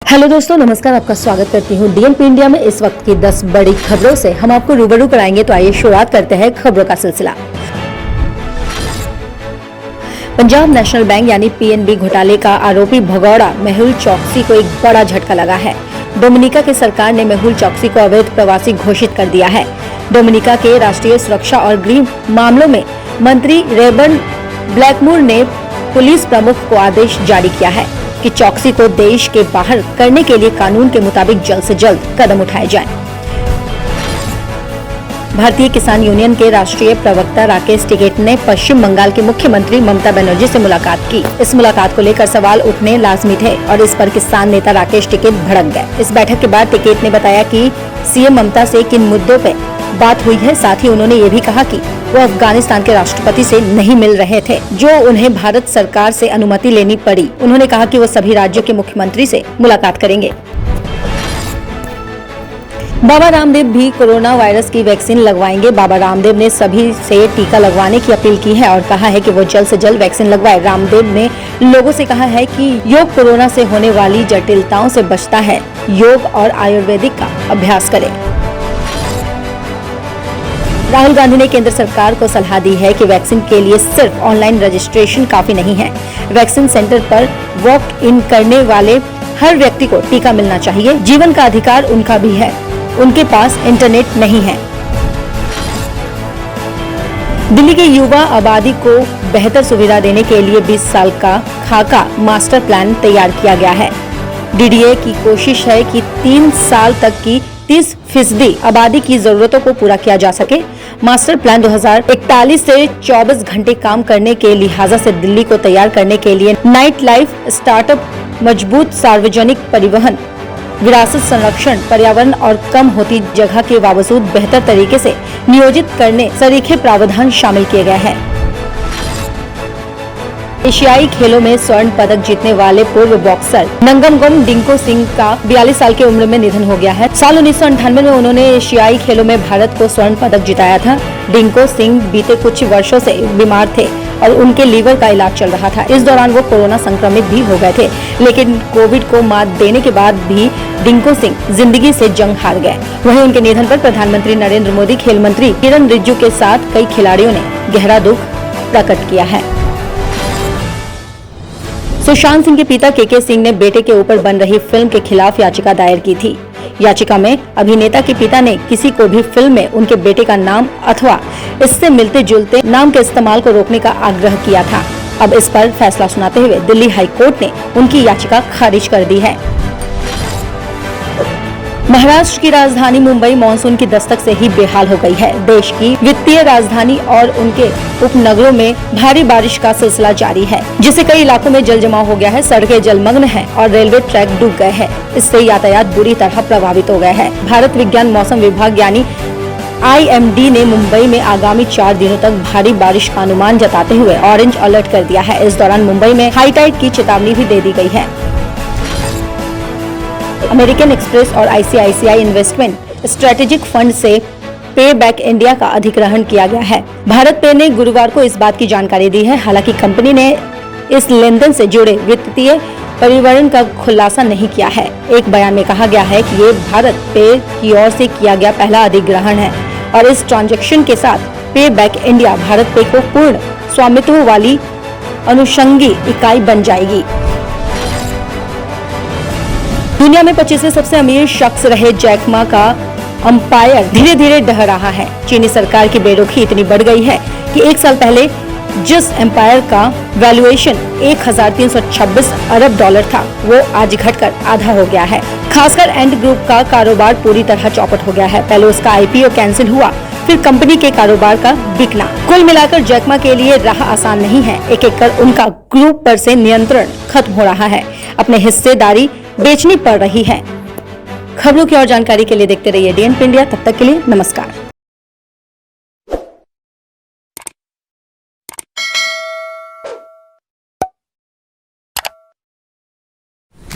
Hello दोस्तों, नमस्कार। आपका स्वागत करती हूँ डीएनपी इंडिया में। इस वक्त की 10 बड़ी खबरों से हम आपको रूबरू कराएंगे। तो आइए शुरुआत करते हैं खबरों का सिलसिला। पंजाब नेशनल बैंक यानी पीएनबी घोटाले का आरोपी भगौड़ा मेहुल चौकसी को एक बड़ा झटका लगा है। डोमिनिका की सरकार ने मेहुल चौकसी को अवैध प्रवासी घोषित कर दिया है। डोमिनिका के राष्ट्रीय सुरक्षा और गृह मामलों में मंत्री रेबन ब्लैकमूर ने पुलिस प्रमुख को आदेश जारी किया है कि चौकसी को देश के बाहर करने के लिए कानून के मुताबिक जल्द से जल्द कदम उठाए जाएं। भारतीय किसान यूनियन के राष्ट्रीय प्रवक्ता राकेश टिकैत ने पश्चिम बंगाल की मुख्यमंत्री ममता बनर्जी से मुलाकात की। इस मुलाकात को लेकर सवाल उठने लाजमी थे और इस पर किसान नेता राकेश टिकैत भड़क गए। इस बैठक के बाद टिकैत ने बताया कि सीएम ममता से किन मुद्दों पे बात हुई है। साथ ही उन्होंने ये भी कहा कि वो अफगानिस्तान के राष्ट्रपति से नहीं मिल रहे थे, जो उन्हें भारत सरकार से अनुमति लेनी पड़ी। उन्होंने कहा कि वो सभी राज्यों के मुख्यमंत्री से मुलाकात करेंगे। बाबा रामदेव भी कोरोना वायरस की वैक्सीन लगवाएंगे। बाबा रामदेव ने सभी से टीका लगवाने की अपील की है और कहा है कि वो जल्द से जल्द वैक्सीन लगवाए। रामदेव ने लोगों से कहा है कि योग कोरोना से होने वाली जटिलताओं से बचता है। योग और आयुर्वेदिक का अभ्यास करें। राहुल गांधी ने केंद्र सरकार को सलाह दी है कि वैक्सीन के लिए सिर्फ ऑनलाइन रजिस्ट्रेशन काफी नहीं है। वैक्सीन सेंटर पर वॉक इन करने वाले हर व्यक्ति को टीका मिलना चाहिए। जीवन का अधिकार उनका भी है, उनके पास इंटरनेट नहीं है। दिल्ली की युवा आबादी को बेहतर सुविधा देने के लिए 20 साल का खाका मास्टर प्लान तैयार किया गया है। डीडीए की कोशिश है कि 3 साल तक की 30% आबादी की जरूरतों को पूरा किया जा सके। मास्टर प्लान 2041 से 24 घंटे काम करने के लिहाजा से दिल्ली को तैयार करने के लिए नाइट लाइफ, स्टार्टअप, मजबूत सार्वजनिक परिवहन, विरासत संरक्षण, पर्यावरण और कम होती जगह के बावजूद बेहतर तरीके से नियोजित करने सरीखे प्रावधान शामिल किए गए हैं। एशियाई खेलों में स्वर्ण पदक जीतने वाले पूर्व बॉक्सर नंगमगम डिंको सिंह का 42 साल की उम्र में निधन हो गया है। साल 1998 में उन्होंने एशियाई खेलों में भारत को स्वर्ण पदक जिताया था। डिंको सिंह बीते कुछ वर्षों से बीमार थे और उनके लीवर का इलाज चल रहा था। इस दौरान वो कोरोना संक्रमित भी हो गए थे, लेकिन कोविड को मात देने के बाद भी डिंको सिंह जिंदगी से जंग हार गए। वहीं उनके निधन पर प्रधानमंत्री नरेंद्र मोदी, खेल मंत्री किरण रिजिजू के साथ कई खिलाड़ियों ने गहरा दुख प्रकट किया है। सुशांत सिंह के पिता केके सिंह ने बेटे के ऊपर बन रही फिल्म के खिलाफ याचिका दायर की थी। याचिका में अभिनेता के पिता ने किसी को भी फिल्म में उनके बेटे का नाम अथवा इससे मिलते जुलते नाम के इस्तेमाल को रोकने का आग्रह किया था। अब इस पर फैसला सुनाते हुए दिल्ली हाई कोर्ट ने उनकी याचिका खारिज कर दी है। महाराष्ट्र की राजधानी मुंबई मानसून की दस्तक से ही बेहाल हो गई है। देश की वित्तीय राजधानी और उनके उपनगरों में भारी बारिश का सिलसिला जारी है, जिससे कई इलाकों में जल जमाव हो गया है। सड़कें जलमग्न हैं और रेलवे ट्रैक डूब गए हैं। इससे यातायात बुरी तरह प्रभावित हो गया है। भारत विज्ञान मौसम विभाग यानी IMD ने मुंबई में आगामी 4 दिनों तक भारी बारिश का अनुमान जताते हुए ऑरेंज अलर्ट कर दिया है। इस दौरान मुंबई में हाई टाइड की चेतावनी भी दे दी गई है। अमेरिकन एक्सप्रेस और ICICI इन्वेस्टमेंट स्ट्रेटेजिक फंड से पे बैक इंडिया का अधिग्रहण किया गया है। भारत पे ने गुरुवार को इस बात की जानकारी दी है। हालांकि कंपनी ने इस लेनदेन से जुड़े वित्तीय परिवर्तन का खुलासा नहीं किया है। एक बयान में कहा गया है कि ये भारत पे की ओर से किया गया पहला अधिग्रहण है और इस ट्रांजैक्शन के साथ पे बैक इंडिया भारत पे को पूर्ण स्वामित्व वाली अनुषंगी इकाई बन जाएगी। दुनिया में 25वें सबसे अमीर शख्स रहे जैक मा का अंपायर धीरे धीरे ढह रहा है। चीनी सरकार की बेरुखी इतनी बढ़ गई है कि 1 साल पहले जिस एम्पायर का वैल्यूएशन 1326 अरब डॉलर था, वो आज घटकर आधा हो गया है। खासकर एंड ग्रुप का कारोबार पूरी तरह चौपट हो गया है। पहले उसका IPO कैंसिल हुआ, फिर कंपनी के कारोबार का बिकना। कुल मिलाकर जैक मा के लिए राह आसान नहीं है। एक एक कर उनका ग्रुप पर से नियंत्रण खत्म हो रहा है। अपने हिस्सेदारी बेचनी पड़ रही है। खबरों की और जानकारी के लिए देखते रहिए डीएनपी इंडिया। तब तक के लिए नमस्कार।